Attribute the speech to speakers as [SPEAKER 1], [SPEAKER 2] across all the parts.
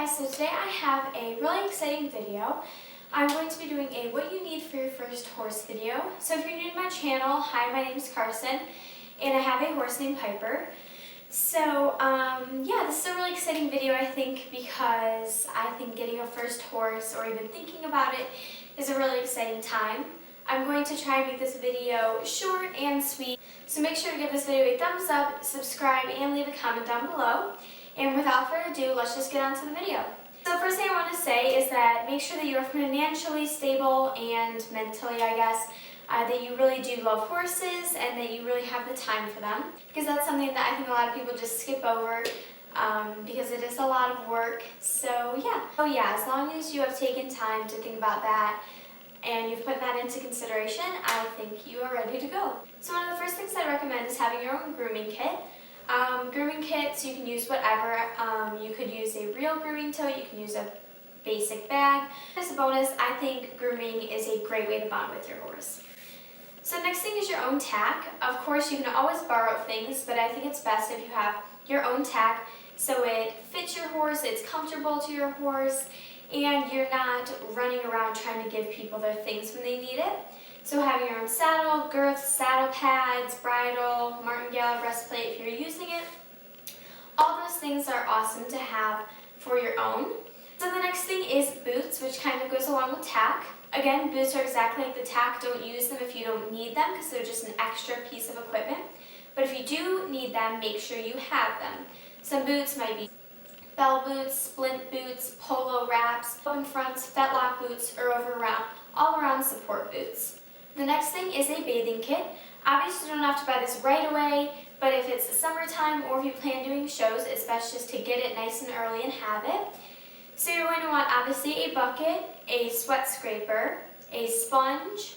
[SPEAKER 1] guys, so today I have a really exciting video. I'm going to be doing a what you need for your first horse video. So if you're new to my channel, hi, my name is Carson and I have a horse named Piper. So yeah, this is a really exciting video I think because I think getting a first horse or even thinking about it is a really exciting time. I'm going to try and make this video short and sweet, so make sure to give this video a thumbs up, subscribe, and leave a comment down below. And without further ado, let's just get on to the video. So the first thing I want to say is that make sure that you are financially stable and mentally, I guess, that you really do love horses and that you really have the time for them. Because that's something that I think a lot of people just skip over because it is a lot of work. So yeah, as long as you have taken time to think about that and you've put that into consideration, I think you are ready to go. So one of the first things I recommend is having your own grooming kit. Grooming kits, you can use whatever. You could use a real grooming tote, you can use a basic bag. As a bonus, I think grooming is a great way to bond with your horse. So next thing is your own tack. Of course, you can always borrow things, but I think it's best if you have your own tack so it fits your horse, it's comfortable to your horse, and you're not running around trying to give people their things when they need it. So having your own saddle, girths, saddle pads, bridle, martingale, breastplate if you're using it, all those things are awesome to have for your own. So the next thing is boots, which kind of goes along with tack. Again, boots are exactly like the tack. Don't use them if you don't need them because they're just an extra piece of equipment. But if you do need them, make sure you have them. Some boots might be bell boots, splint boots, polo wraps, open fronts, fetlock boots, or all-around support boots. The next thing is a bathing kit. Obviously you don't have to buy this right away, but if it's summertime or if you plan doing shows, it's best just to get it nice and early and have it. So you're going to want obviously a bucket, a sweat scraper, a sponge,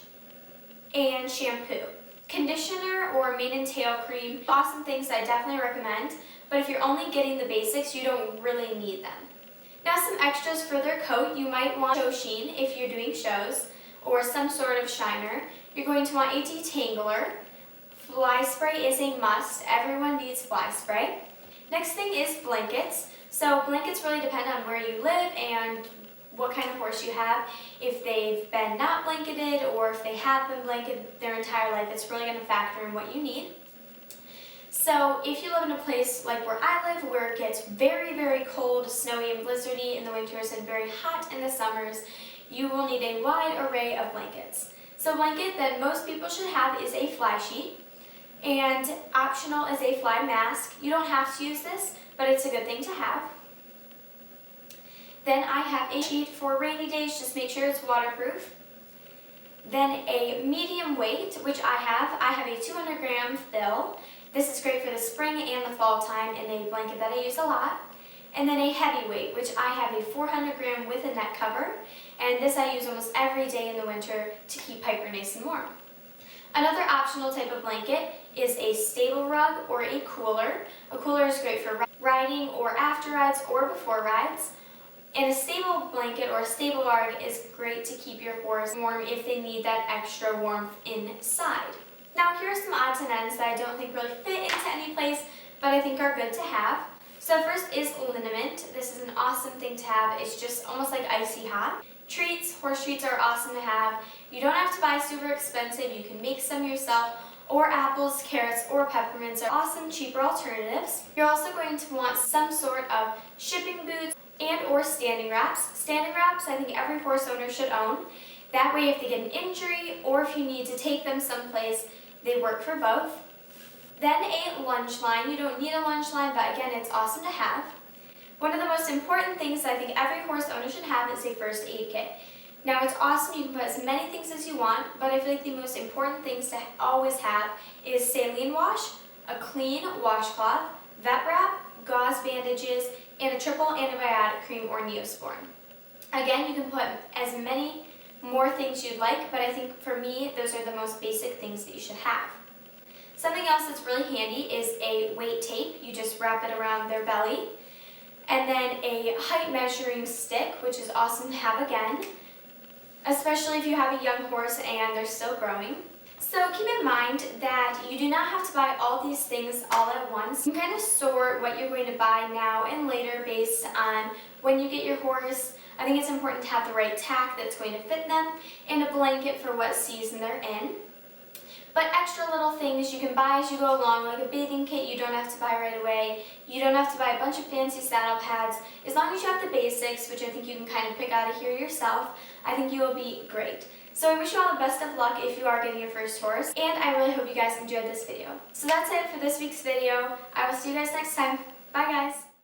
[SPEAKER 1] and shampoo. Conditioner or mane and tail cream, awesome things that I definitely recommend, but if you're only getting the basics, you don't really need them. Now some extras for their coat, you might want show sheen if you're doing shows, or some sort of shiner. You're going to want a detangler. Fly spray is a must. Everyone needs fly spray. Next thing is blankets. So blankets really depend on where you live and what kind of horse you have. If they've been not blanketed or if they have been blanketed their entire life, it's really going to factor in what you need. So if you live in a place like where I live, where it gets very, very cold, snowy, and blizzardy in the winters and very hot in the summers, you will need a wide array of blankets. So a blanket that most people should have is a fly sheet, and optional is a fly mask. You don't have to use this, but it's a good thing to have. Then I have a sheet for rainy days, just make sure it's waterproof. Then a medium weight, which I have a 200 gram fill. This is great for the spring and the fall time in a blanket that I use a lot. And then a heavyweight, which I have a 400 gram with a neck cover, and this I use almost every day in the winter to keep Piper nice and warm. Another optional type of blanket is a stable rug or a cooler. A cooler is great for riding or after rides or before rides. And a stable blanket or a stable rug is great to keep your horse warm if they need that extra warmth inside. Now here are some odds and ends that I don't think really fit into any place, but I think are good to have. So first is liniment. This is an awesome thing to have. It's just almost like icy hot. Treats, horse treats are awesome to have. You don't have to buy super expensive. You can make some yourself. Or apples, carrots, or peppermints are awesome, cheaper alternatives. You're also going to want some sort of shipping boots and or standing wraps. Standing wraps I think every horse owner should own. That way if they get an injury or if you need to take them someplace, they work for both. Then a lunge line. You don't need a lunge line, but again, it's awesome to have. One of the most important things that I think every horse owner should have is a first aid kit. Now it's awesome, you can put as many things as you want, but I feel like the most important things to always have is saline wash, a clean washcloth, vet wrap, gauze bandages, and a triple antibiotic cream or Neosporin. Again, you can put as many more things you'd like, but I think for me, those are the most basic things that you should have. Something else that's really handy is a weight tape. You just wrap it around their belly. And then a height measuring stick, which is awesome to have again, especially if you have a young horse and they're still growing. So keep in mind that you do not have to buy all these things all at once. You can kind of sort what you're going to buy now and later based on when you get your horse. I think it's important to have the right tack that's going to fit them and a blanket for what season they're in. But extra little things you can buy as you go along, like a bathing kit you don't have to buy right away. You don't have to buy a bunch of fancy saddle pads. As long as you have the basics, which I think you can kind of pick out of here yourself, I think you will be great. So I wish you all the best of luck if you are getting your first horse, and I really hope you guys enjoyed this video. So that's it for this week's video. I will see you guys next time. Bye guys!